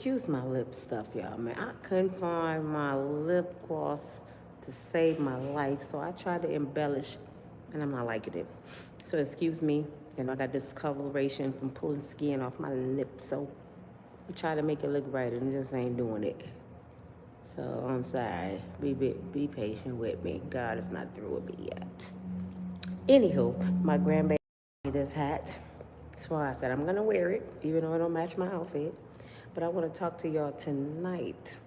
Excuse my lip stuff, y'all, man. I couldn't find my lip gloss to save my life, so I tried to embellish, and I'm not liking it. So excuse me, and I got discoloration from pulling skin off my lip, so I try to make it look right, and it just ain't doing it. So I'm sorry. Be patient with me. God is not through with me yet. Anywho, my grandbaby this hat. So I said I'm gonna wear it, even though it don't match my outfit. But I want to talk to y'all tonight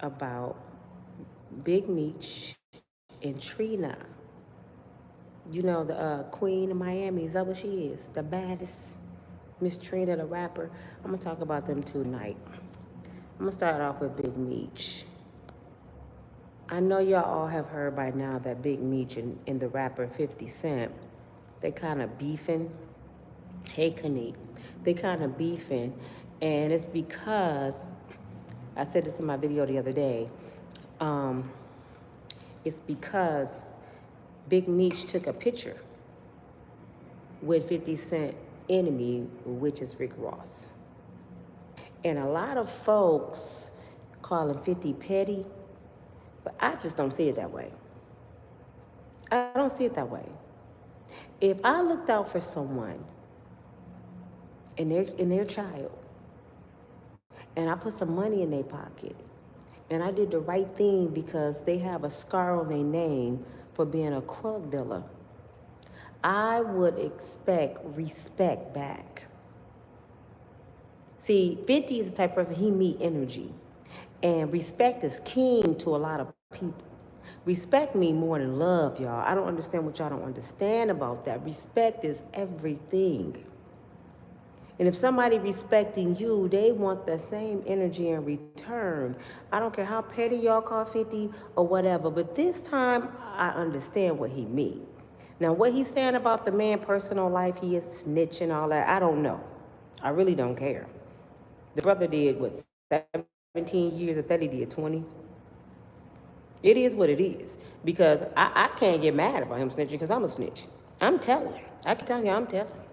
about Big Meech and Trina. You know, the queen of Miami. Is that what she is? The baddest. Miss Trina, the rapper. I'm going to talk about them tonight. I'm going to start off with Big Meech. I know y'all all have heard by now that Big Meech and the rapper 50 Cent, they kind of beefing. Hey, Kanique. They kind of beefing. And it's because, I said this in my video the other day, it's because Big Meech took a picture with 50 Cent enemy, which is Rick Ross. And a lot of folks call him 50 petty, but I just don't see it that way. I don't see it that way. If I looked out for someone and their child, and I put some money in their pocket, and I did the right thing because they have a scar on their name for being a drug dealer, I would expect respect back. See, 50 is the type of person, he meet energy. And respect is king to a lot of people. Respect means more than love, y'all. I don't understand what y'all don't understand about that. Respect is everything. And if somebody respecting you, they want the same energy in return. I don't care how petty y'all call 50 or whatever, but this time I understand what he mean. Now, what he's saying about the man personal life, he is snitching, all that, I don't know. I really don't care. The brother did, what, 17 years? I thought he did 20. It is what it is. Because I can't get mad about him snitching because I'm a snitch. I'm telling. I can tell you I'm telling.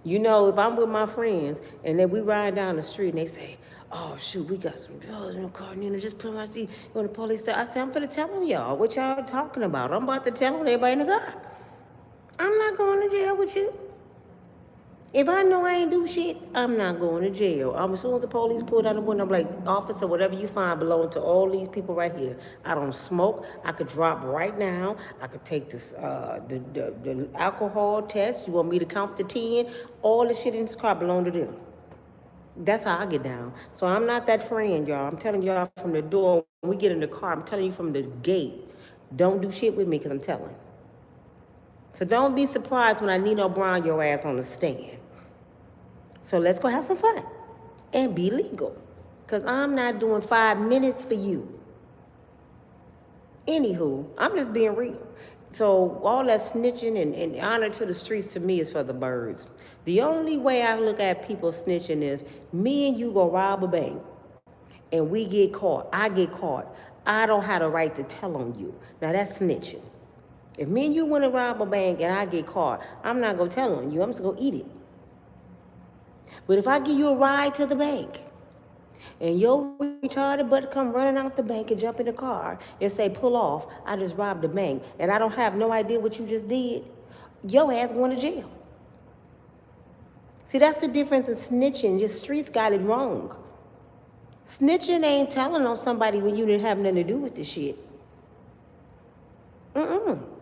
You know, if I'm with my friends and then we ride down the street and they say, oh, shoot, we got some drugs in the car, Nina, just put them on my seat. When the police start, I say, I'm finna tell them y'all what y'all talking about. I'm about to tell them everybody in the car. I'm not going to jail with you. If I know I ain't do shit, I'm not going to jail. As soon as the police pulled out the window, I'm like, officer, whatever you find belong to all these people right here. I don't smoke. I could drop right now. I could take this, the alcohol test. You want me to count to 10? All the shit in this car belong to them. That's how I get down. So I'm not that friend, y'all. I'm telling y'all from the door, when we get in the car, I'm telling you from the gate, don't do shit with me because I'm telling. So don't be surprised when I Nino Brown your ass on the stand. So let's go have some fun and be legal. Because I'm not doing 5 minutes for you. Anywho, I'm just being real. So all that snitching and honor to the streets to me is for the birds. The only way I look at people snitching is me and you go rob a bank and we get caught. I get caught. I don't have the right to tell on you. Now that's snitching. If me and you want to rob a bank and I get caught, I'm not going to tell on you. I'm just going to eat it. But if I give you a ride to the bank and your retarded butt come running out the bank and jump in the car and say, pull off, I just robbed the bank, and I don't have no idea what you just did, your ass going to jail. See, that's the difference in snitching. Your streets got it wrong. Snitching ain't telling on somebody when you didn't have nothing to do with the shit.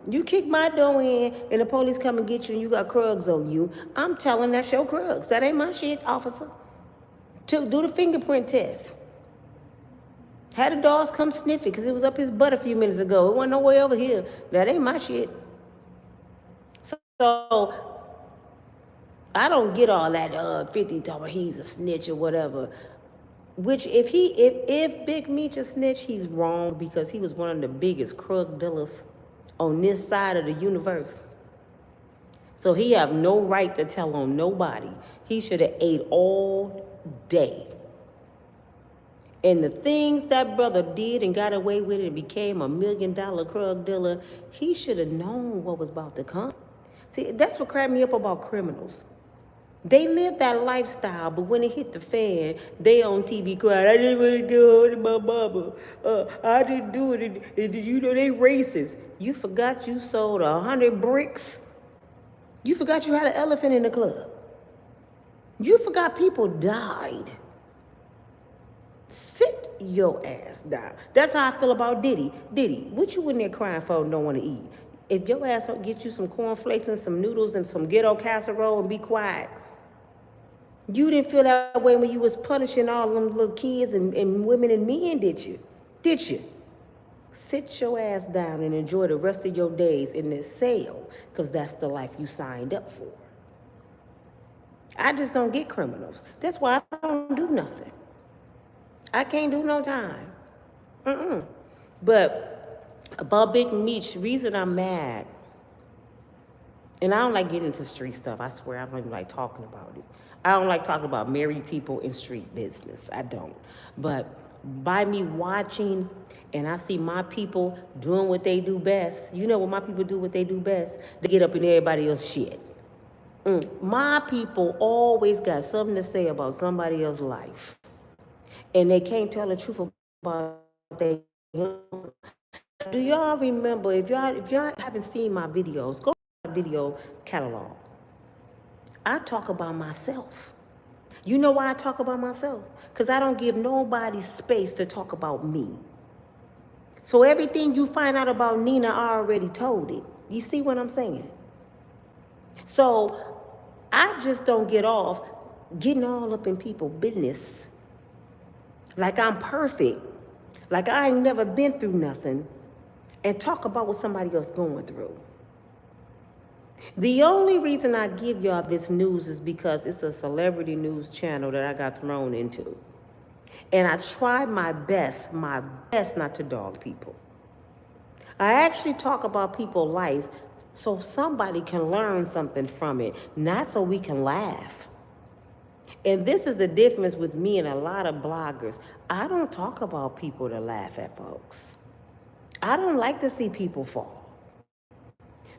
You kick my door in and the police come and get you and you got krugs on you. I'm telling that's your krugs. That ain't my shit, officer. Do the fingerprint test. Had the dogs come sniff it because it was up his butt a few minutes ago. It wasn't no way over here. That ain't my shit. So I don't get all that 50 talking he's a snitch or whatever. Which if Big Meech a snitch, he's wrong because he was one of the biggest drug dealers on this side of the universe. So he have no right to tell on nobody. He should have ate all day. And the things that brother did and got away with it and became $1 million drug dealer, he should have known what was about to come. See, that's what cracked me up about criminals. They live that lifestyle, but when it hit the fan, they on TV crying, I didn't want to go home to my mama. I didn't do it. And you know, they racist. You forgot you sold 100 bricks. You forgot you had an elephant in the club. You forgot people died. Sit your ass down. That's how I feel about Diddy. Diddy, what you in there crying for and don't want to eat? If your ass don't get you some cornflakes and some noodles and some ghetto casserole and be quiet. You didn't feel that way when you was punishing all them little kids and women and men, did you? Did you? Sit your ass down and enjoy the rest of your days in this cell, because that's the life you signed up for. I just don't get criminals. That's why I don't do nothing. I can't do no time. But about Big Meech, reason I'm mad, and I don't like getting into street stuff. I swear, I don't even like talking about it. I don't like talking about married people in street business. I don't. But by me watching, and I see my people doing what they do best. You know what my people do what they do best? They get up in everybody else's shit. My people always got something to say about somebody else's life. And they can't tell the truth about their. Do y'all remember, if y'all haven't seen my videos, go to my video catalog. I talk about myself. You know why I talk about myself? Because I don't give nobody space to talk about me. So everything you find out about Nina, I already told it. You see what I'm saying? So I just don't get off getting all up in people's business. Like I'm perfect. Like I ain't never been through nothing. And talk about what somebody else going through. The only reason I give y'all this news is because it's a celebrity news channel that I got thrown into. And I try my best not to dog people. I actually talk about people's life so somebody can learn something from it, not so we can laugh. And this is the difference with me and a lot of bloggers. I don't talk about people to laugh at folks. I don't like to see people fall.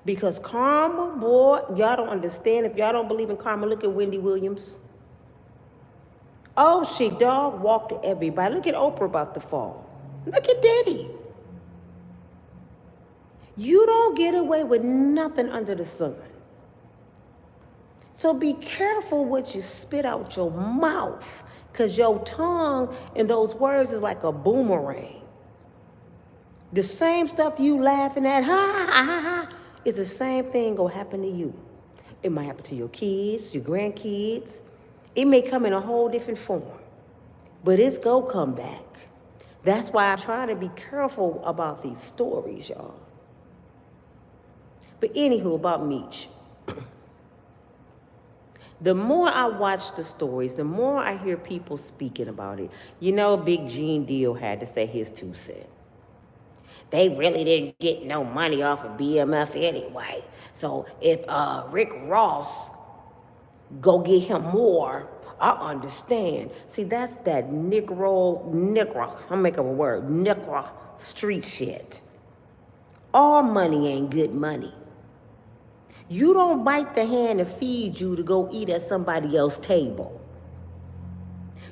Because karma, boy, y'all don't understand. If y'all don't believe in karma, look at Wendy Williams. Oh, she dog walked everybody. Look at Oprah about to fall. Look at Diddy. You don't get away with nothing under the sun. So be careful what you spit out your mouth, because your tongue and those words is like a boomerang. The same stuff you laughing at, ha, ha, ha, ha, is the same thing gonna happen to you. It might happen to your kids, your grandkids. It may come in a whole different form, but it's gonna come back. That's why I try to be careful about these stories, y'all. But anywho, about Meech. The more I watch the stories, the more I hear people speaking about it. You know, Big Gene Deal had to say his 2 cents. They really didn't get no money off of BMF anyway. So if Rick Ross go get him more, I understand. See, that's that I'm making a word, Negro street shit. All money ain't good money. You don't bite the hand that feeds you to go eat at somebody else's table.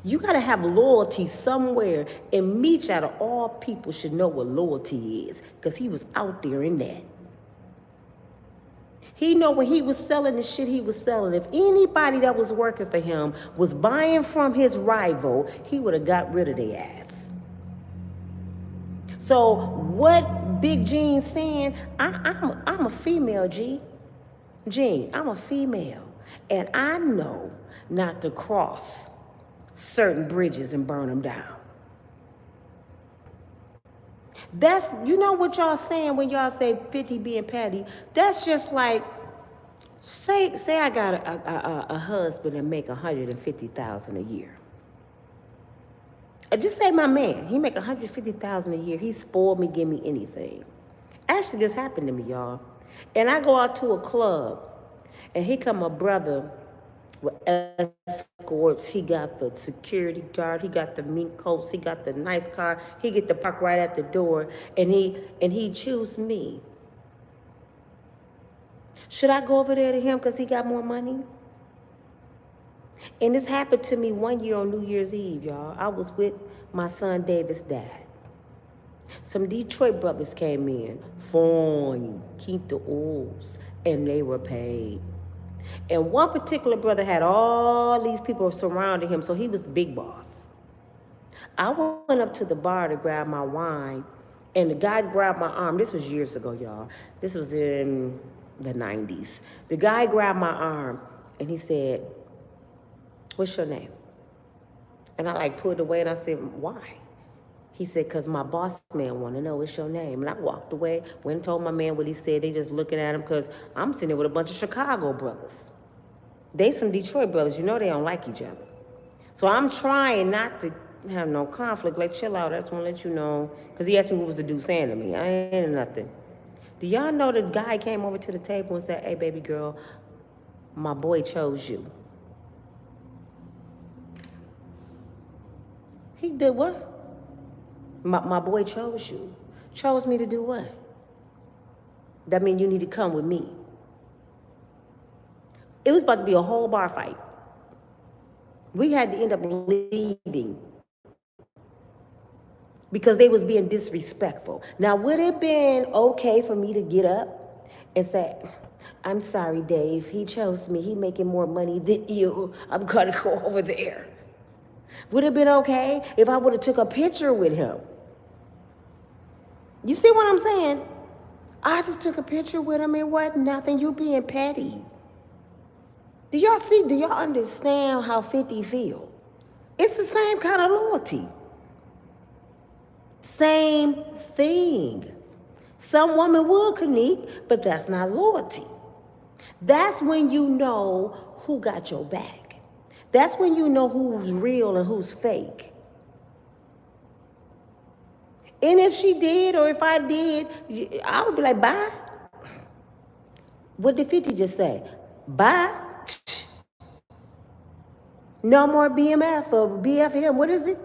You gotta have loyalty somewhere, and Meech, out of all people, should know what loyalty is, because he was out there in that. He know when he was selling the shit he was selling, if anybody that was working for him was buying from his rival, he would have got rid of their ass. So what Big Gene's saying, I'm a female, Gene, I'm a female, and I know not to cross certain bridges and burn them down. That's, you know what y'all saying when y'all say 50 being petty? That's just like, say I got a husband that make $150,000 a year. Just say my man, he make $150,000 a year. He spoiled me, give me anything. Actually, this happened to me, y'all. And I go out to a club, and here come a brother with escorts. He got the security guard, he got the mink coats, he got the nice car, he get to park right at the door, and he choose me. Should I go over there to him because he got more money? And this happened to me one year on New Year's Eve, y'all. I was with my son David's dad. Some Detroit brothers came in, fine, keep the oils, and they were paid. And one particular brother had all these people surrounding him, so he was the big boss. I went up to the bar to grab my wine, and the guy grabbed my arm. This was years ago, y'all. This was in the 90s. The guy grabbed my arm, and he said, "What's your name?" And I pulled away, and I said, "Why?" He said, "Because my boss man want to know what's your name." And I walked away, went and told my man what he said. They just looking at him because I'm sitting there with a bunch of Chicago brothers. They some Detroit brothers. You know they don't like each other. So I'm trying not to have no conflict. Chill out. I just want to let you know. Because he asked me what was the dude saying to me. I ain't nothing. Do y'all know the guy came over to the table and said, "Hey, baby girl, my boy chose you." He did what? My boy chose you. Chose me to do what? That means you need to come with me. It was about to be a whole bar fight. We had to end up leaving because they was being disrespectful. Now, would it have been okay for me to get up and say, "I'm sorry, Dave, he chose me. He making more money than you. I'm gonna go over there"? Would it have been okay if I would have took a picture with him? You see what I'm saying? I just took a picture with him. It wasn't nothing. You being petty. Do y'all see? Do y'all understand how 50 feel? It's the same kind of loyalty. Same thing. Some women will connect, but that's not loyalty. That's when you know who got your back. That's when you know who's real and who's fake. And if she did, or if I did, I would be like, bye. What did 50 just say? Bye. No more BMF or BFM. What is it?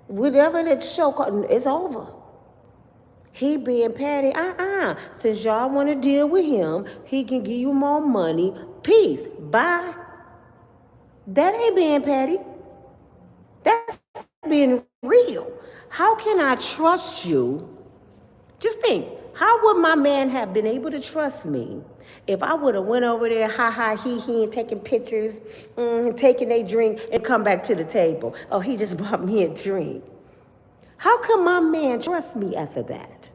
Whatever that show called, it's over. He being petty. Since y'all want to deal with him, he can give you more money. Peace. Bye. That ain't being petty. That's being real. How can I trust you? Just think, how would my man have been able to trust me if I would have went over there, he, and taking pictures, taking a drink, and come back to the table? Oh, he just bought me a drink. How can my man trust me after that?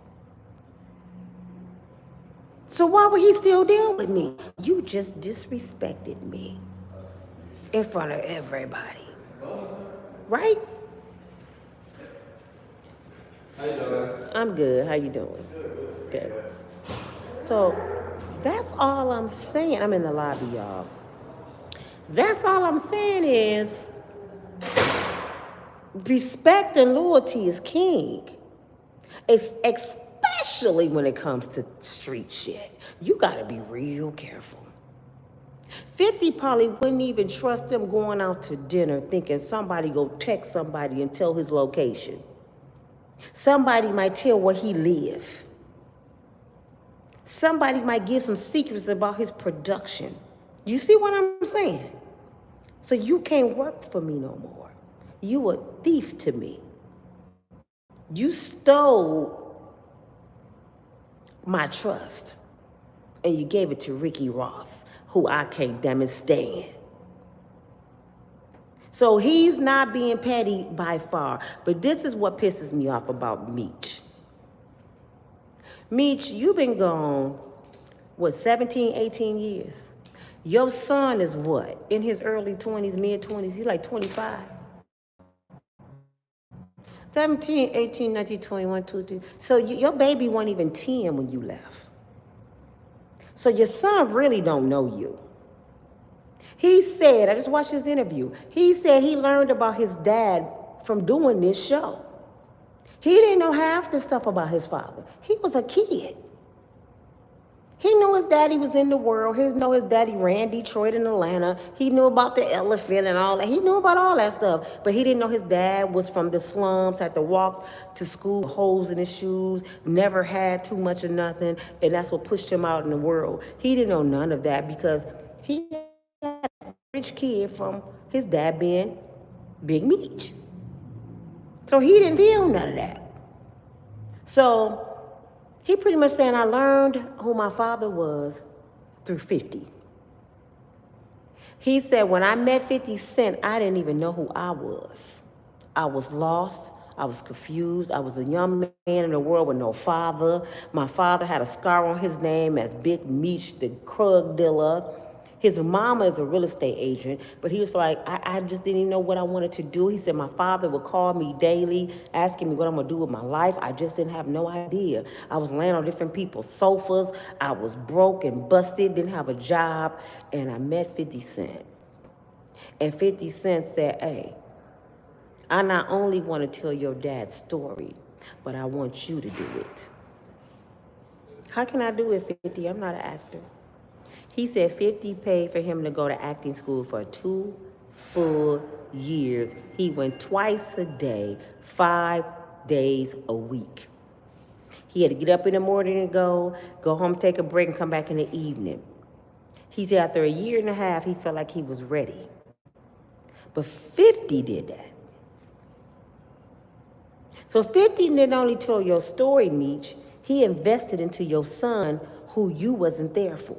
So why would he still deal with me? You just disrespected me in front of everybody, right? How you doing? I'm good. How you doing? Good. So that's all I'm saying. I'm in the lobby, y'all. That's all I'm saying is respect and loyalty is king. It's especially when it comes to street shit. You gotta be real careful. 50 probably wouldn't even trust him going out to dinner thinking somebody go text somebody and tell his location. Somebody might tell where he live. Somebody might give some secrets about his production. You see what I'm saying? So you can't work for me no more. You a thief to me. You stole my trust and you gave it to Ricky Ross, who I can't damn it stand. So he's not being petty by far. But this is what pisses me off about Meech. Meech, you've been gone, 17, 18 years? Your son is what? In his early 20s, mid-20s? He's like 25. 17, 18, 19, 21, 22. So your baby wasn't even 10 when you left. So your son really don't know you. He said, I just watched this interview, he said he learned about his dad from doing this show. He didn't know half the stuff about his father. He was a kid. He knew his daddy was in the world. He knew his daddy ran Detroit and Atlanta. He knew about the elephant and all that. He knew about all that stuff. But he didn't know his dad was from the slums, had to walk to school, holes in his shoes, never had too much of nothing, and that's what pushed him out in the world. He didn't know none of that because he had rich kid from his dad being Big Meech. So he didn't feel none of that. So he pretty much saying I learned who my father was through 50. He said when I met 50 Cent, I didn't even know who I was. I was lost. I was confused. I was a young man in the world with no father. My father had a scar on his name as Big Meech, the drug dealer. His mama is a real estate agent, but he was like, I just didn't even know what I wanted to do. He said my father would call me daily, asking me what I'm gonna do with my life. I just didn't have no idea. I was laying on different people's sofas. I was broke and busted, didn't have a job, and I met 50 Cent. And 50 Cent said, hey, I not only want to tell your dad's story, but I want you to do it. How can I do it, 50? I'm not an actor. He said 50 paid for him to go to acting school for 2 full years. He went twice a day, 5 days a week. He had to get up in the morning and go home, take a break, and come back in the evening. He said after a year and a half, he felt like he was ready. But 50 did that. So 50 didn't only tell your story, Meech, he invested into your son who you wasn't there for.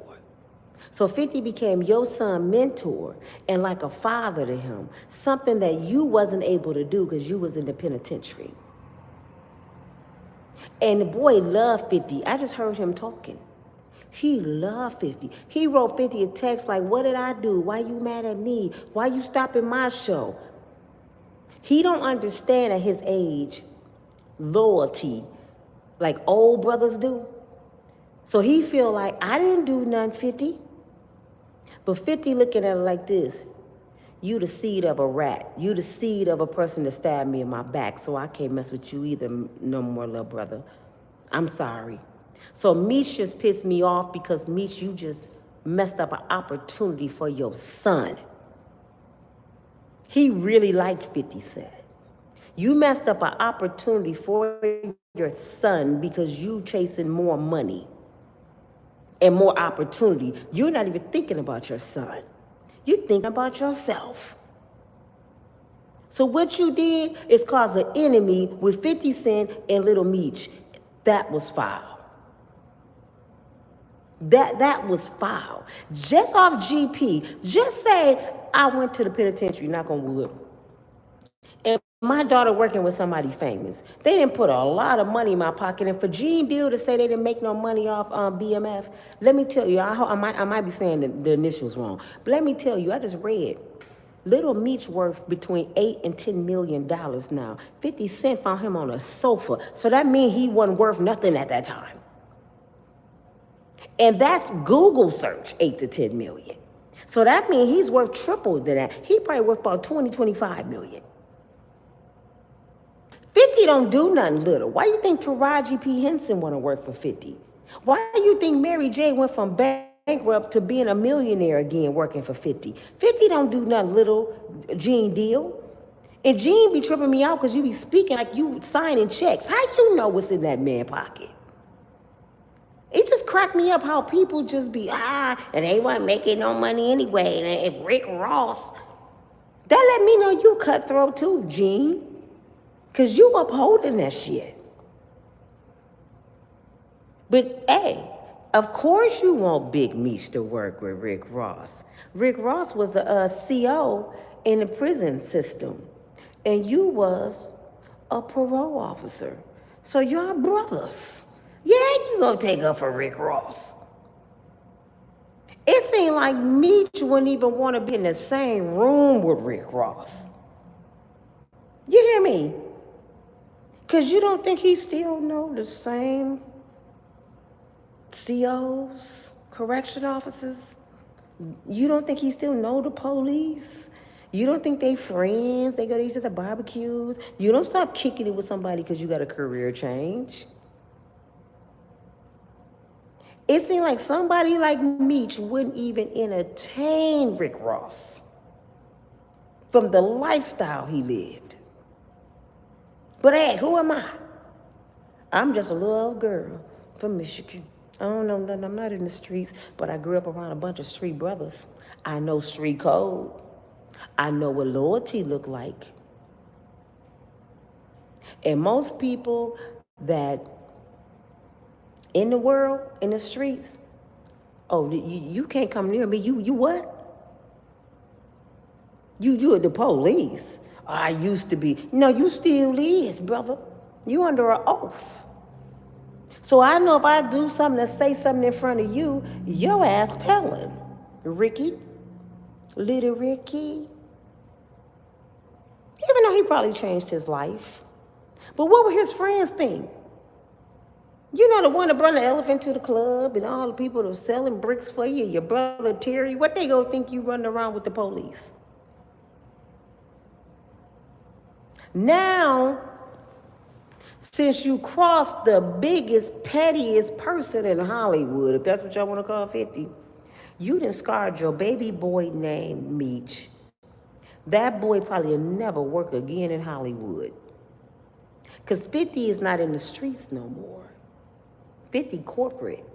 So 50 became your son mentor and like a father to him, something that you wasn't able to do because you was in the penitentiary. And the boy loved 50. I just heard him talking. He loved 50. He wrote 50 a text like, what did I do? Why you mad at me? Why you stopping my show? He don't understand at his age loyalty like old brothers do. So he feel like, I didn't do nothing, 50. But 50 looking at it like this. You the seed of a rat. You the seed of a person that stabbed me in my back, so I can't mess with you either no more, little brother. I'm sorry. So Meech just pissed me off because Meech, you just messed up an opportunity for your son. He really liked 50 Cent. You messed up an opportunity for your son because you chasing more money and more opportunity. You're not even thinking about your son. You're thinking about yourself. So what you did is cause an enemy with 50 Cent and lil'Meech. That was foul. That was foul. Just off GP, just say I went to the penitentiary, knock on wood, and my daughter working with somebody famous. They didn't put a lot of money in my pocket. And for Gene Deal to say they didn't make no money off BMF, let me tell you, I might be saying the initials wrong, but let me tell you, I just read. lil'Meech worth between $8 and $10 million now. 50 Cent found him on a sofa. So that means he wasn't worth nothing at that time. And that's Google search, 8 to 10 million. So that means he's worth triple than that. He probably worth about 20, 25 million. 50 don't do nothing little. Why you think Taraji P. Henson want to work for 50? Why do you think Mary J. went from bankrupt to being a millionaire again working for 50? 50 don't do nothing little, Gene Deal. And Gene be tripping me out because you be speaking like you signing checks. How you know what's in that man's pocket? It just cracked me up how people just be, and they weren't making no money anyway. And if Rick Ross, that let me know you cutthroat too, Gene. Because you upholding that shit. But hey, of course you want Big Meech to work with Rick Ross. Rick Ross was a CO in the prison system. And you was a parole officer. So y'all brothers. Yeah, you gonna take up for Rick Ross. It seemed like Meech wouldn't even want to be in the same room with Rick Ross. You hear me? Because you don't think he still know the same COs, correction officers? You don't think he still know the police? You don't think they friends? They go to each other barbecues? You don't stop kicking it with somebody because you got a career change. It seemed like somebody like Meech wouldn't even entertain Rick Ross from the lifestyle he lived. But hey, who am I? I'm just a little old girl from Michigan. I don't know nothing. I'm not in the streets, but I grew up around a bunch of street brothers. I know street code. I know what loyalty look like. And most people that in the world, in the streets, oh, you can't come near me. You what? You are the police. I used to be. No, you still is, brother. You under an oath. So I know if I do something to say something in front of you, your ass telling. Ricky, little Ricky. Even though he probably changed his life. But what would his friends think? You know, the one that brought the elephant to the club and all the people that were selling bricks for you, your brother Terry, what they gonna think you running around with the police? Now, since you crossed the biggest, pettiest person in Hollywood, if that's what y'all want to call 50, you done scarred your baby boy named Meech. That boy probably will never work again in Hollywood. Because 50 is not in the streets no more. 50 corporate.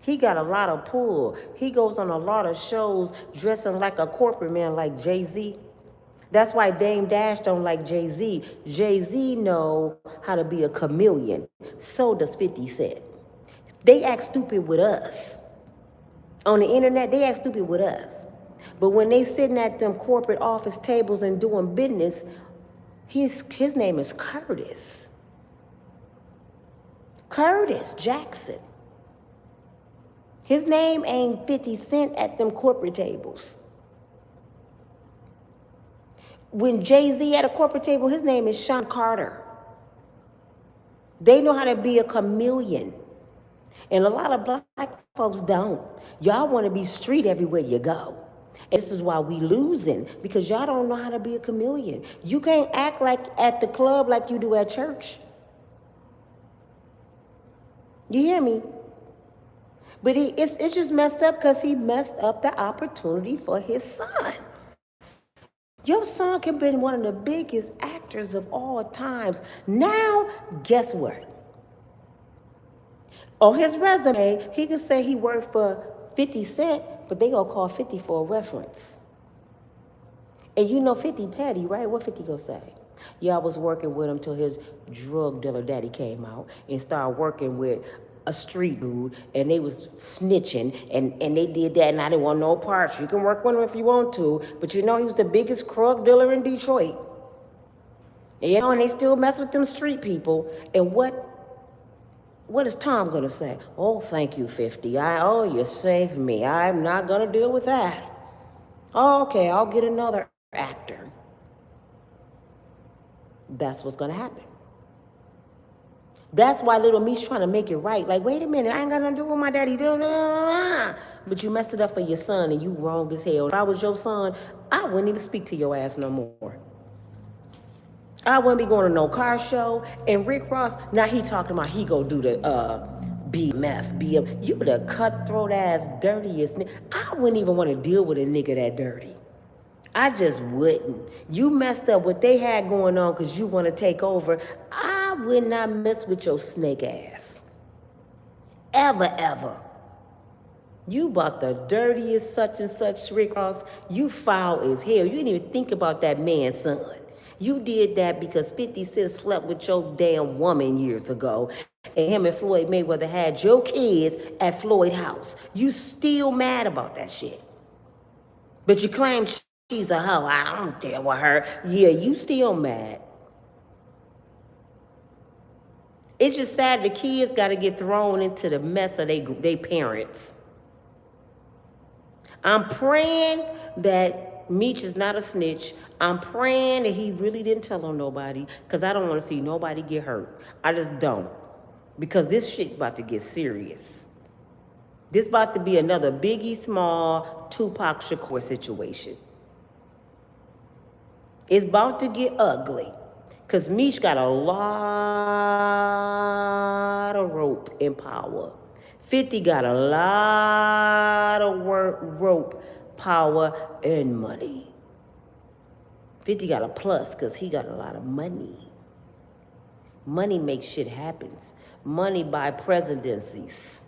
He got a lot of pull. He goes on a lot of shows dressing like a corporate man like Jay-Z. That's why Dame Dash don't like Jay-Z. Jay-Z know how to be a chameleon. So does 50 Cent. They act stupid with us. On the internet, they act stupid with us. But when they sitting at them corporate office tables and doing business, his name is Curtis. Curtis Jackson. His name ain't 50 Cent at them corporate tables. When Jay-Z at a corporate table, his name is Sean Carter. They know how to be a chameleon. And a lot of black folks don't. Y'all want to be street everywhere you go. And this is why we losing, because y'all don't know how to be a chameleon. You can't act like at the club like you do at church. You hear me? But it's just messed up because he messed up the opportunity for his son. Your son could have been one of the biggest actors of all times. Now, guess what? On his resume, he could say he worked for 50 Cent, but they gonna call 50 for a reference. And you know 50 petty, right? What 50 gonna say? Yeah, I was working with him till his drug dealer daddy came out and started working with a street dude, and they was snitching, and they did that, and I didn't want no parts. You can work with him if you want to, but you know he was the biggest drug dealer in Detroit. And, you know, and they still mess with them street people. And what is Tom gonna say? Oh, thank you, 50. You saved me. I'm not gonna deal with that. Oh, okay, I'll get another actor. That's what's gonna happen. That's why lil'Meech trying to make it right. Like, wait a minute, I ain't got nothing to do with my daddy. But you messed it up for your son and you wrong as hell. If I was your son, I wouldn't even speak to your ass no more. I wouldn't be going to no car show. And Rick Ross, now he talking about he go do the BM. You the cutthroat ass, dirtiest nigga. I wouldn't even want to deal with a nigga that dirty. I just wouldn't. You messed up what they had going on because you want to take over. I would not mess with your snake ass. Ever, ever. You bought the dirtiest such and such Rick Ross. You foul as hell. You didn't even think about that man's son. You did that because 50 Cent slept with your damn woman years ago. And him and Floyd Mayweather had your kids at Floyd house. You still mad about that shit. But you claim she's a hoe. I don't deal with her. Yeah, you still mad. It's just sad the kids got to get thrown into the mess of they parents. I'm praying that Meech is not a snitch. I'm praying that he really didn't tell on nobody, because I don't want to see nobody get hurt. I just don't. Because this shit about to get serious. This about to be another Biggie Small, Tupac Shakur situation. It's about to get ugly. Because Meech got a lot of rope and power. 50 got a lot of rope, power, and money. 50 got a plus because he got a lot of money. Money makes shit happens. Money buy presidencies.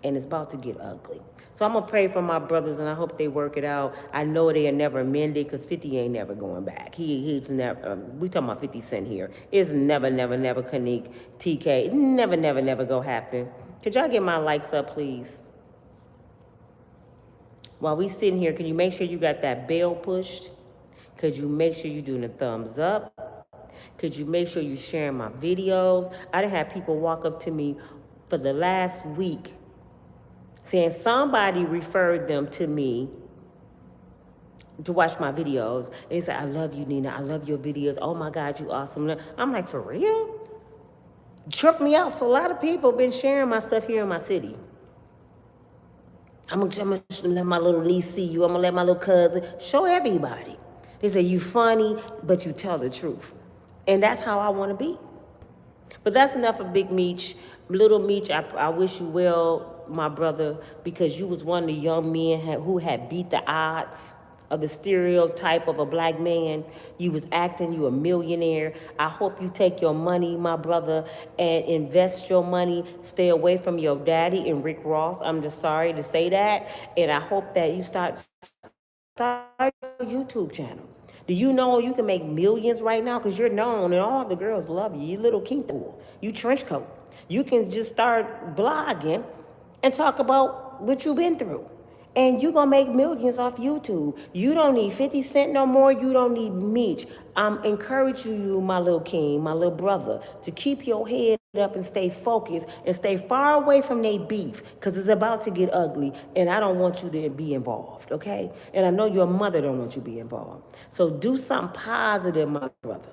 And it's about to get ugly. So I'm going to pray for my brothers, and I hope they work it out. I know they are never amended, because 50 ain't never going back. He's never, we talking about 50 Cent here. It's never, never, never, Kanik, TK, never, never, never go happen. Could y'all get my likes up, please? While we sitting here, can you make sure you got that bell pushed? Could you make sure you doing a thumbs up? Could you make sure you sharing my videos? I done had people walk up to me for the last week saying somebody referred them to me to watch my videos. And they said, I love you, Nina. I love your videos. Oh my God, you awesome. I'm like, for real? Tripped me out. So a lot of people been sharing my stuff here in my city. I'm gonna let my little niece see you. I'm gonna let my little cousin, show everybody. They say, you funny, but you tell the truth. And that's how I wanna be. But that's enough of Big Meech. Little Meech, I wish you well, my brother, because you was one of the young men who had beat the odds of the stereotype of a black man. You was acting, you a millionaire. I hope you take your money, my brother, and invest your money. Stay away from your daddy and Rick Ross. I'm just sorry to say that. And I hope that you start a YouTube channel. Do you know you can make millions right now? Because you're known and all the girls love you. You little Quinto, you trench coat. You can just start blogging and talk about what you've been through. And you're going to make millions off YouTube. You don't need 50 Cent no more. You don't need Meech. I'm encouraging you, my little king, my little brother, to keep your head up and stay focused and stay far away from their beef, because it's about to get ugly, and I don't want you to be involved, okay? And I know your mother don't want you to be involved. So do something positive, my brother.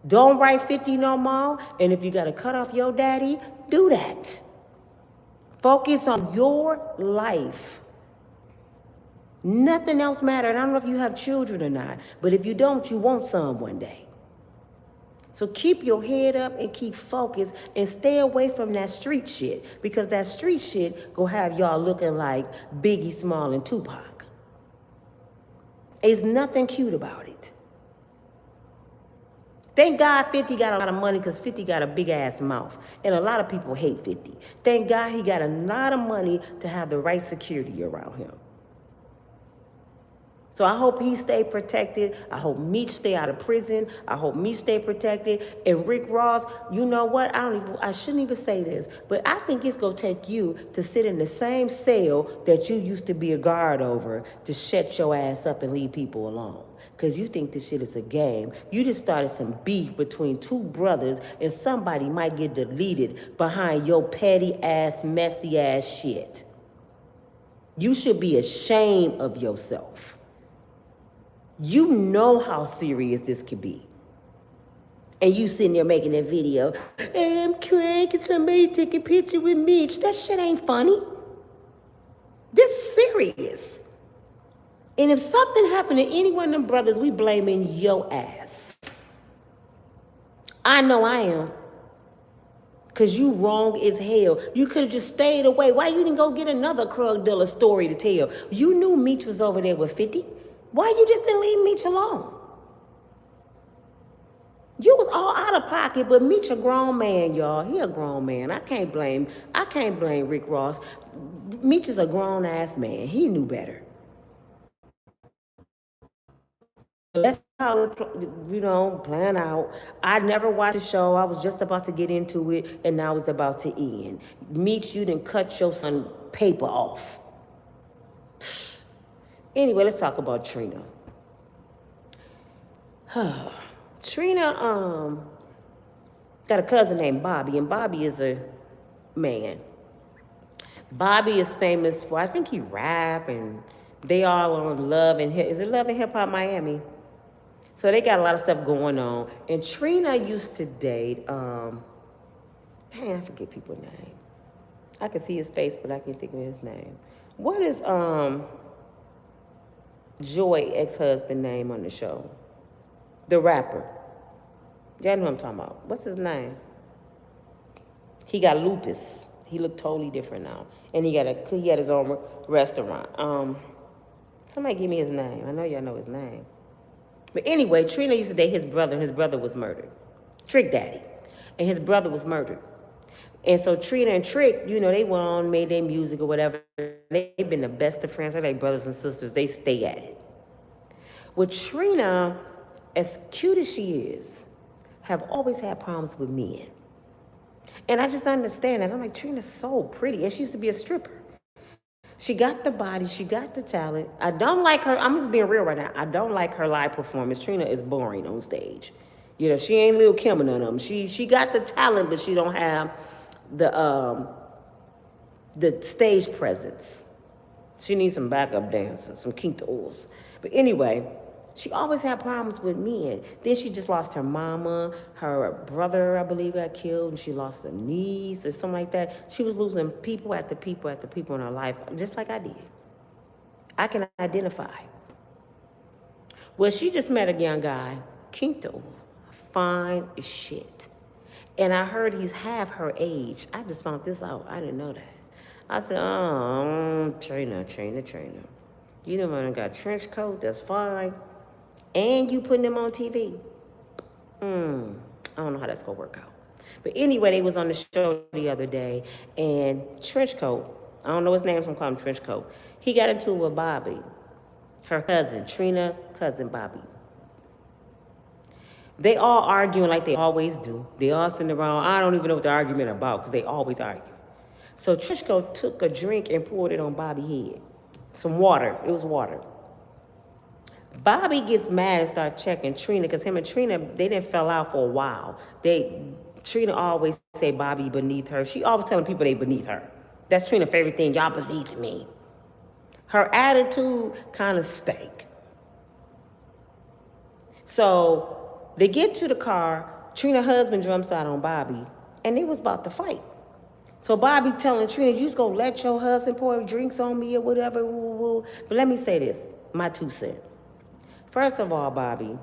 Don't write 50 no more, and if you got to cut off your daddy, do that. Focus on your life. Nothing else matters. I don't know if you have children or not, but if you don't, you want some one day. So keep your head up and keep focused and stay away from that street shit, because that street shit go have y'all looking like Biggie Small and Tupac. There's nothing cute about it. Thank God 50 got a lot of money, because 50 got a big ass mouth. And a lot of people hate 50. Thank God he got a lot of money to have the right security around him. So I hope he stay protected. I hope Meech stay out of prison. I hope Meech stay protected. And Rick Ross, you know what? I shouldn't even say this, but I think it's gonna take you to sit in the same cell that you used to be a guard over to shut your ass up and leave people alone. Because you think this shit is a game. You just started some beef between two brothers, and somebody might get deleted behind your petty ass, messy ass shit. You should be ashamed of yourself. You know how serious this could be. And you sitting there making that video. Hey, I'm crying, can somebody take a picture with me? That shit ain't funny. This serious. And if something happened to any one of them brothers, we blaming your ass. I know I am. Because you wrong as hell. You could have just stayed away. Why you didn't go get another Krug Dilla story to tell? You knew Meech was over there with 50. Why you just didn't leave Meech alone? You was all out of pocket, but Meech a grown man, y'all. He a grown man. I can't blame Rick Ross. Meech is a grown ass man. He knew better. That's how it, plan out. I never watched the show. I was just about to get into it, and now it's about to end. Meech, you didn't cut your son paper off. Anyway, let's talk about Trina. Trina got a cousin named Bobby, and Bobby is a man. Bobby is famous for, I think he rap, and they all on Love and Hip. Is it Love and Hip Hop Miami? So they got a lot of stuff going on. And Trina used to date, dang, I forget people's name. I can see his face, but I can't think of his name. What is Joy ex-husband name on the show? The rapper. Y'all know what I'm talking about. What's his name? He got lupus. He looked totally different now. And he had his own restaurant. Somebody give me his name. I know y'all know his name. But anyway, Trina used to date his brother, and his brother was murdered. Trick Daddy. And his brother was murdered. And so Trina and Trick, you know, they went on, made their music or whatever. They've been the best of friends. They're like brothers and sisters. They stay at it. With Trina, as cute as she is, have always had problems with men. And I just understand that. I'm like, Trina's so pretty. And she used to be a stripper. She got the body, she got the talent. I don't like her, I'm just being real right now. I don't like her live performance. Trina is boring on stage. You know, she ain't Lil Kim or none of them. She got the talent, but she don't have the stage presence. She needs some backup dancers, some quintos. But anyway, she always had problems with men. Then she just lost her mama. Her brother, I believe, got killed, and she lost a niece or something like that. She was losing people after people after people in her life, just like I did. I can identify. Well, she just met a young guy, Quinto, fine as shit. And I heard he's half her age. I just found this out. I didn't know that. I said, oh, Trina. You know when I got a trench coat, that's fine. And you putting them on TV. I don't know how that's gonna work out. But anyway, they was on the show the other day, and Trenchcoat, I don't know his name, so I'm calling him Trenchcoat. He got into it with Bobby, her cousin, Trina, cousin Bobby. They all arguing like they always do. They all sitting around, I don't even know what the argument about, because they always argue. So Trenchcoat took a drink and poured it on Bobby's head. Some water, it was water. Bobby gets mad and starts checking Trina, because him and Trina, they didn't fell out for a while. Trina always say Bobby beneath her. She always telling people they beneath her. That's Trina's favorite thing, y'all beneath me. Her attitude kind of stank. So they get to the car, Trina's husband jumps out on Bobby, and they was about to fight. So Bobby telling Trina, you just gonna let your husband pour drinks on me or whatever, But let me say this, my 2 cents. First of all, Bobby,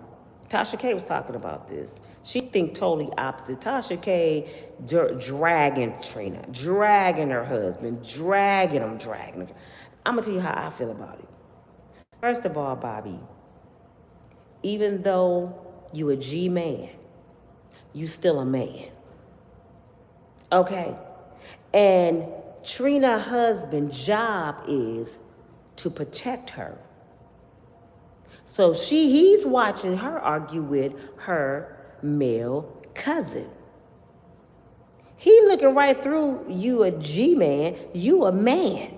Tasha K was talking about this. She think totally opposite. Tasha K dragging Trina, dragging her husband, dragging him. I'm gonna tell you how I feel about it. First of all, Bobby, even though you a G man, you still a man. Okay? And Trina's husband's job is to protect her. So he's watching her argue with her male cousin. He looking right through you, a G-man, you a man.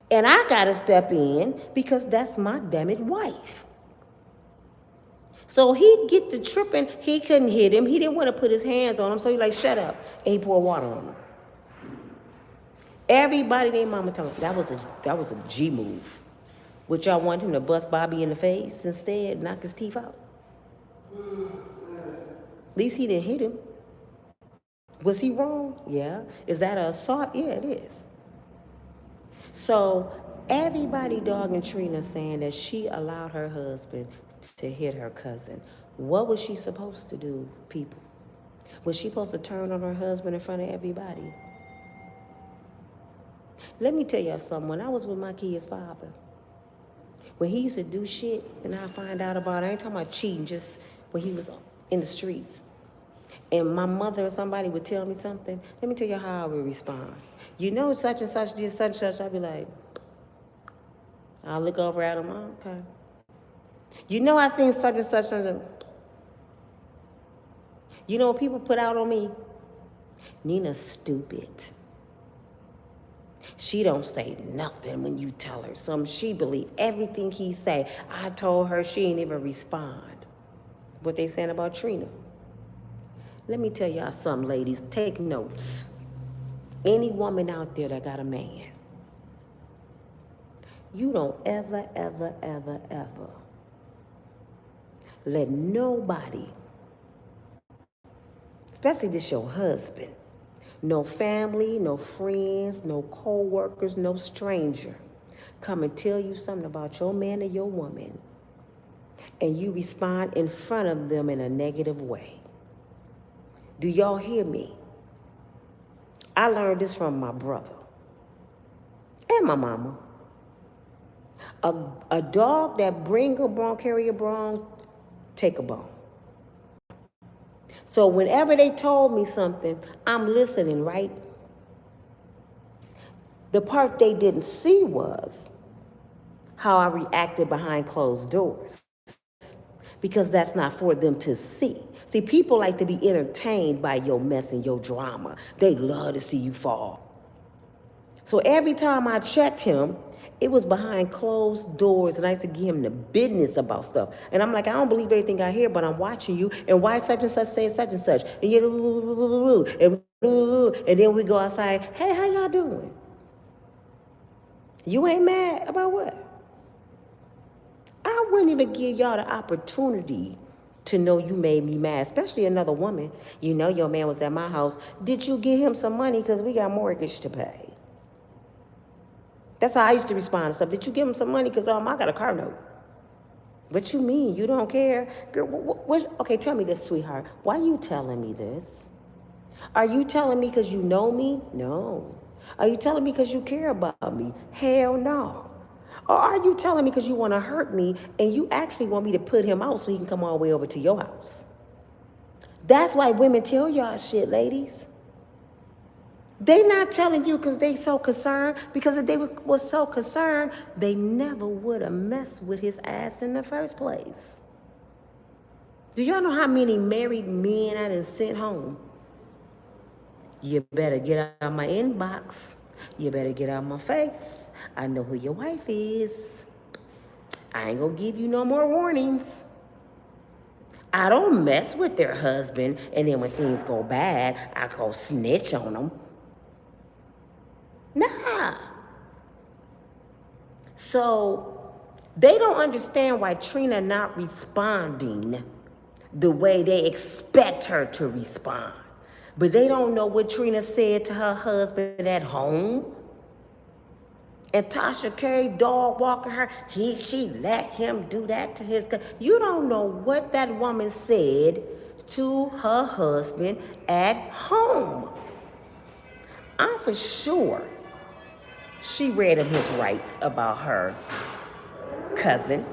And I gotta step in because that's my dammit wife. So he get to tripping, he couldn't hit him. He didn't want to put his hands on him, so he like, shut up. And he poured water on him. Everybody named Mama told him that was a G move. Would y'all want him to bust Bobby in the face instead, knock his teeth out? At least he didn't hit him. Was he wrong? Yeah. Is that an assault? Yeah, it is. So everybody dogging Trina saying that she allowed her husband to hit her cousin. What was she supposed to do, people? Was she supposed to turn on her husband in front of everybody? Let me tell y'all something. When I was with my kid's father, when he used to do shit and I find out about it, I ain't talking about cheating, just when he was in the streets. And my mother or somebody would tell me something, let me tell you how I would respond. You know such and such did such and such, I'd be like, I'll look over at him, oh, okay. You know I seen such and such. You know what people put out on me? Nina's stupid. She don't say nothing when you tell her something. She believe everything he say. I told her, she ain't even respond. What they saying about Trina. Let me tell y'all something, ladies. Take notes. Any woman out there that got a man, you don't ever let nobody, especially this your husband, no family, no friends, no co-workers, no stranger, come and tell you something about your man or your woman, and you respond in front of them in a negative way. Do y'all hear me? I learned this from my brother and my mama. A dog that bring a bone, carry a bone, take a bone. So whenever they told me something, I'm listening, right? The part they didn't see was how I reacted behind closed doors, because that's not for them to see. See, people like to be entertained by your mess and your drama. They love to see you fall. So every time I checked him, it was behind closed doors, and I used to give him the business about stuff. And I'm like, I don't believe everything I hear, but I'm watching you, and why such and such say such and such. And and then we go outside, hey, how y'all doing? You ain't mad about what? I wouldn't even give y'all the opportunity to know you made me mad, especially another woman. You know your man was at my house. Did you give him some money? Because we got mortgage to pay. That's how I used to respond to stuff. Did you give him some money? Because I got a car note. What you mean? You don't care? Girl, okay, tell me this, sweetheart. Why you telling me this? Are you telling me because you know me? No. Are you telling me because you care about me? Hell no. Or are you telling me because you want to hurt me and you actually want me to put him out so he can come all the way over to your house? That's why women tell y'all shit, ladies. They not telling you because they so concerned, because if they was so concerned, they never would have messed with his ass in the first place. Do y'all know how many married men I done sent home? You better get out of my inbox. You better get out of my face. I know who your wife is. I ain't gonna give you no more warnings. I don't mess with their husband, and then when things go bad, I go snitch on them. Nah. So they don't understand why Trina not responding the way they expect her to respond. But they don't know what Trina said to her husband at home. And Tasha K, dog walking her, she let him do that to his. You don't know what that woman said to her husband at home. I'm for sure she read him his rights about her cousin.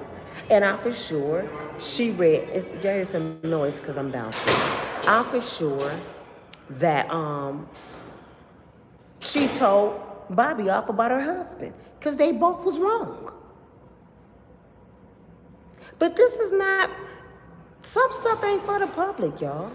And I'm for sure she read, there is some noise because I'm downstairs. I'm for sure that she told Bobby off about her husband because they both was wrong. But this is not, some stuff ain't for the public, y'all.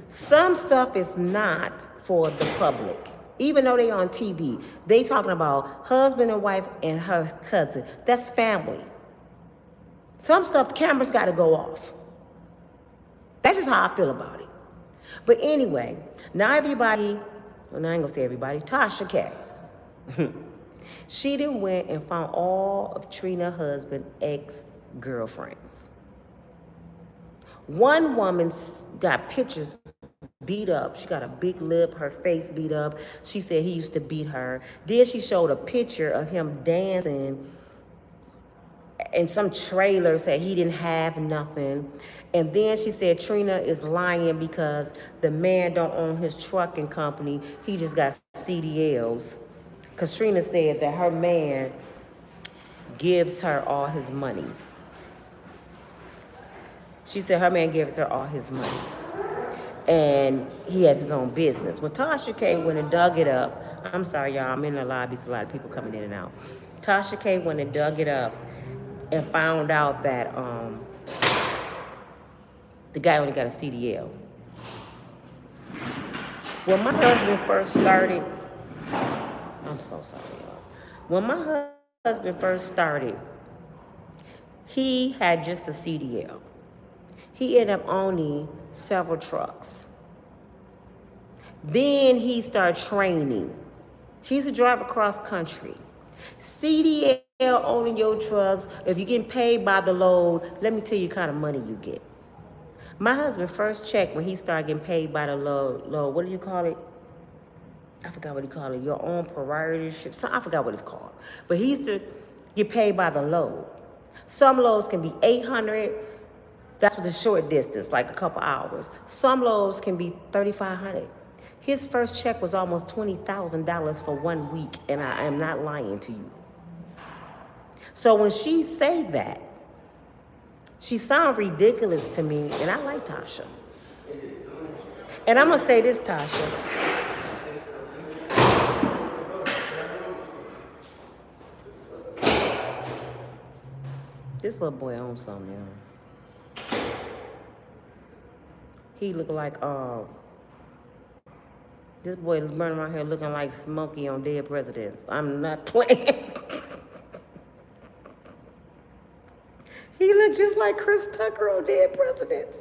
Some stuff is not for the public. Even though they on TV, they talking about husband and wife and her cousin. That's family. Some stuff, the cameras got to go off. That's just how I feel about it. But anyway, now everybody, well, I ain't gonna say everybody, Tasha K. She done went and found all of Trina's husband's ex-girlfriends. One woman got pictures beat up. She got a big lip, her face beat up. She said he used to beat her. Then she showed a picture of him dancing in some trailer, said he didn't have nothing. And then she said Trina is lying because the man don't own his trucking company. He just got CDLs. Because Trina said that her man gives her all his money. She said her man gives her all his money. And he has his own business. When Tasha K went and dug it up, I'm sorry, y'all, I'm in the lobby, so a lot of people coming in and out. Tasha K went and dug it up and found out that the guy only got a CDL. When my husband first started, I'm so sorry, y'all. When my husband first started, he had just a CDL. He ended up owning several trucks. Then he started training. He used to drive across country. CDL owning your trucks, if you're getting paid by the load, let me tell you the kind of money you get. My husband first checked when he started getting paid by the load, what do you call it? I forgot what he called it, your own proprietorship, I forgot what it's called. But he used to get paid by the load. Some loads can be 800, that's for the short distance, like a couple hours. Some loads can be 3,500. His first check was almost $20,000 for 1 week, and I am not lying to you. So when she say that, she sounds ridiculous to me, and I like Tasha. And I'm gonna say this, Tasha. This little boy owns something, y'all. He look like, this boy is running around here looking like Smokey on Dead Presidents. I'm not playing. He looked just like Chris Tucker on Dead Presidents.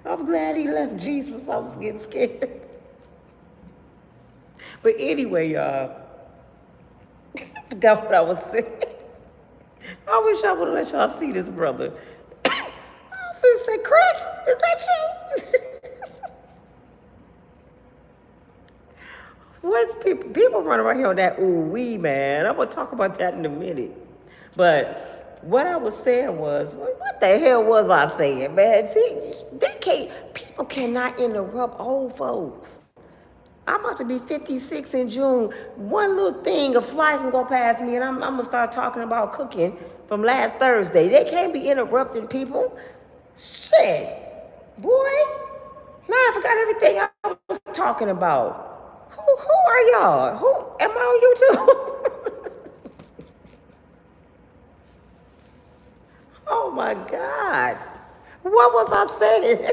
I'm glad he left Jesus. I was getting scared. But anyway, y'all, I forgot what I was saying. I wish I would have let y'all see this brother. I was finna say, Chris, is that you? What's people running around here on that ooh-wee, man. I'm gonna talk about that in a minute. But what I was saying was, what the hell was I saying, man? See, people cannot interrupt old folks. I'm about to be 56 in June. One little thing, a fly can go past me, and I'm gonna start talking about cooking from last Thursday. They can't be interrupting people. Shit, boy. Now I forgot everything I was talking about. Who are y'all? Who am I on YouTube? Oh my God. What was I saying?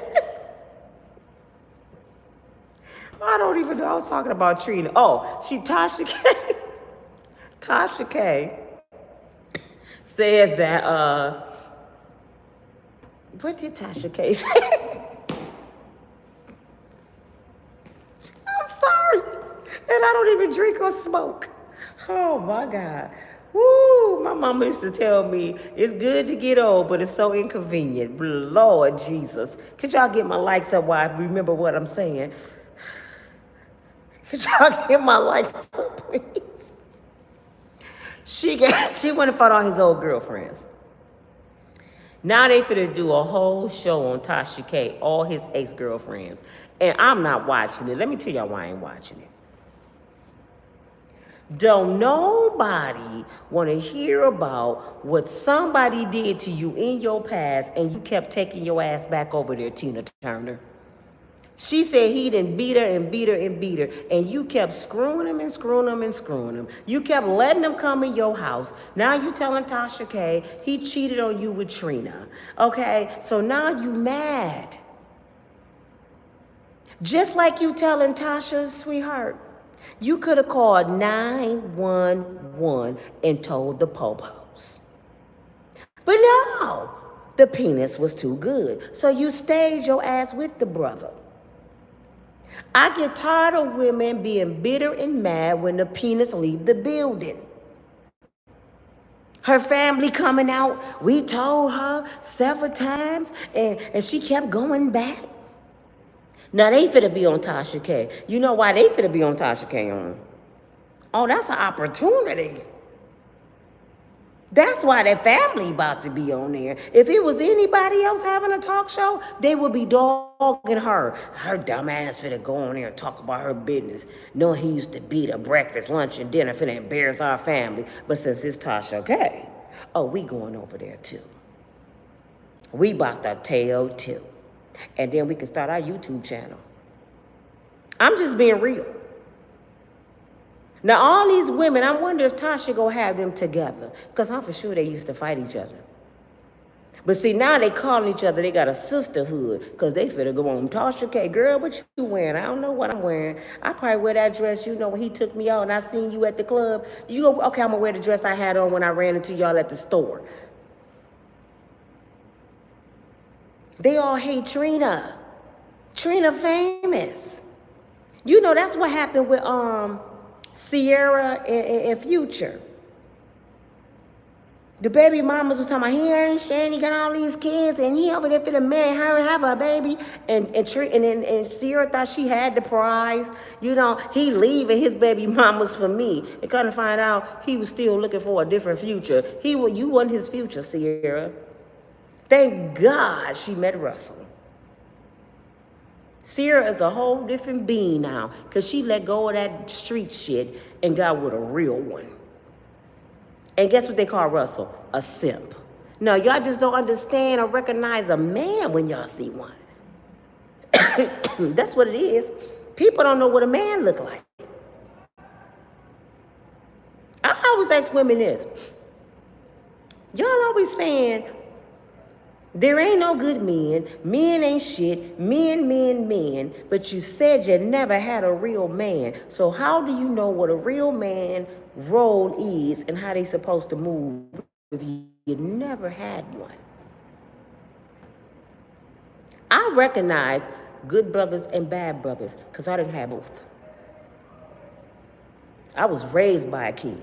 I don't even know. I was talking about Trina. Oh, Tasha K. Tasha K said that, what did Tasha K say? I'm sorry. And I don't even drink or smoke. Oh my God. Woo, my mama used to tell me, it's good to get old, but it's so inconvenient. Lord Jesus. Could y'all get my likes up while I remember what I'm saying? Could y'all get my likes up, please? She went and fought all his old girlfriends. Now they finna do a whole show on Tasha K, all his ex-girlfriends. And I'm not watching it. Let me tell y'all why I ain't watching it. Don't nobody want to hear about what somebody did to you in your past and you kept taking your ass back over there, Tina Turner. She said he done beat her and beat her and beat her, and you kept screwing him and screwing him and screwing him. You kept letting him come in your house. Now you telling Tasha K he cheated on you with Trina. Okay, so now you mad. Just like you telling Tasha, sweetheart, you could have called 911 and told the po-pos. But no, the penis was too good. So you stayed your ass with the brother. I get tired of women being bitter and mad when the penis leave the building. Her family coming out, we told her several times, and she kept going back. Now they finna be on Tasha K. You know why they finna be on Tasha K on? Oh, that's an opportunity. That's why their family about to be on there. If it was anybody else having a talk show, they would be dogging her. Her dumb ass finna go on there and talk about her business. No, he used to beat her breakfast, lunch, and dinner, finna embarrass our family. But since it's Tasha K, oh, we going over there too. We about to tell too. And then we can start our YouTube channel. I'm just being real. Now, all these women, I wonder if Tasha gonna have them together. Because I'm for sure they used to fight each other. But see, now they calling each other, they got a sisterhood. Because they finna go on, Tasha K, girl, what you wearing? I don't know what I'm wearing. I probably wear that dress, you know, when he took me out and I seen you at the club. You go, okay, I'm gonna wear the dress I had on when I ran into y'all at the store. They all hate Trina. Trina famous. You know, that's what happened with Sierra and Future. The baby mamas was talking about, he ain't got all these kids, and he over there for the man, her and have a baby. And Sierra thought she had the prize. You know, he leaving his baby mamas for me. And kind of find out he was still looking for a different future. You wasn't his future, Sierra. Thank God she met Russell. Sierra is a whole different being now because she let go of that street shit and got with a real one. And guess what they call Russell? A simp. No, y'all just don't understand or recognize a man when y'all see one. That's what it is. People don't know what a man look like. I always ask women this. Y'all always saying, there ain't no good men. Men ain't shit. Men. But you said you never had a real man. So how do you know what a real man role is and how they supposed to move if you never had one? I recognize good brothers and bad brothers because I didn't have both. I was raised by a king.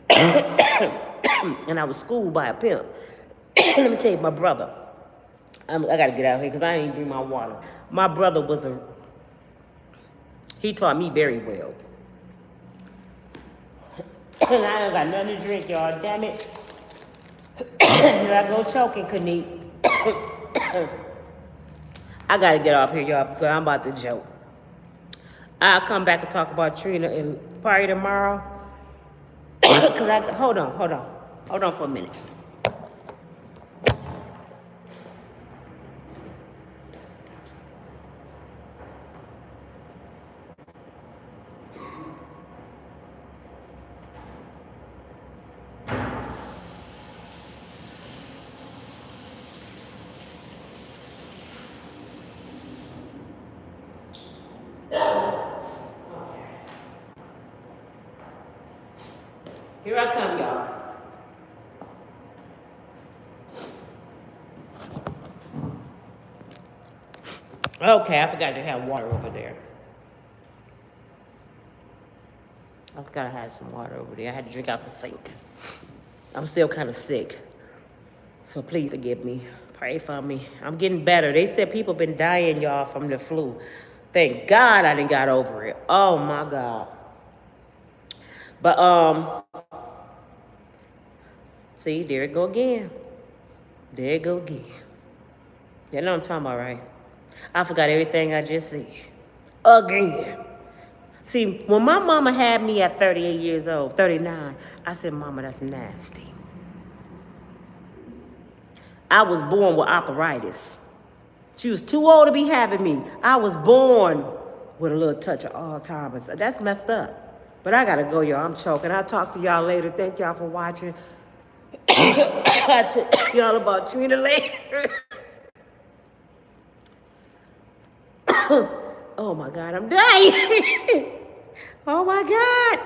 And I was schooled by a pimp. Let me tell you, my brother. I got to get out of here because I didn't bring my water. My brother he taught me very well. And I ain't got nothing to drink, y'all. Damn it. Here I go choking, Kanique. I got to get off here, y'all, because I'm about to joke. I'll come back and talk about Trina and party tomorrow. Hold on for a minute. Here I come, y'all. Okay, I forgot to have water over there. I forgot I had some water over there. I had to drink out the sink. I'm still kind of sick. So please forgive me. Pray for me. I'm getting better. They said people been dying, y'all, from the flu. Thank God I done got over it. Oh, my God. But, see, there it go again. There it go again. You know what I'm talking about, right? I forgot everything I just said. Again. See, when my mama had me at 38 years old, 39, I said, Mama, that's nasty. I was born with arthritis. She was too old to be having me. I was born with a little touch of Alzheimer's. That's messed up. But I gotta go, y'all. I'm choking. I'll talk to y'all later. Thank y'all for watching. I'll tell y'all about Trina later. Oh my God, I'm dying. Oh my God.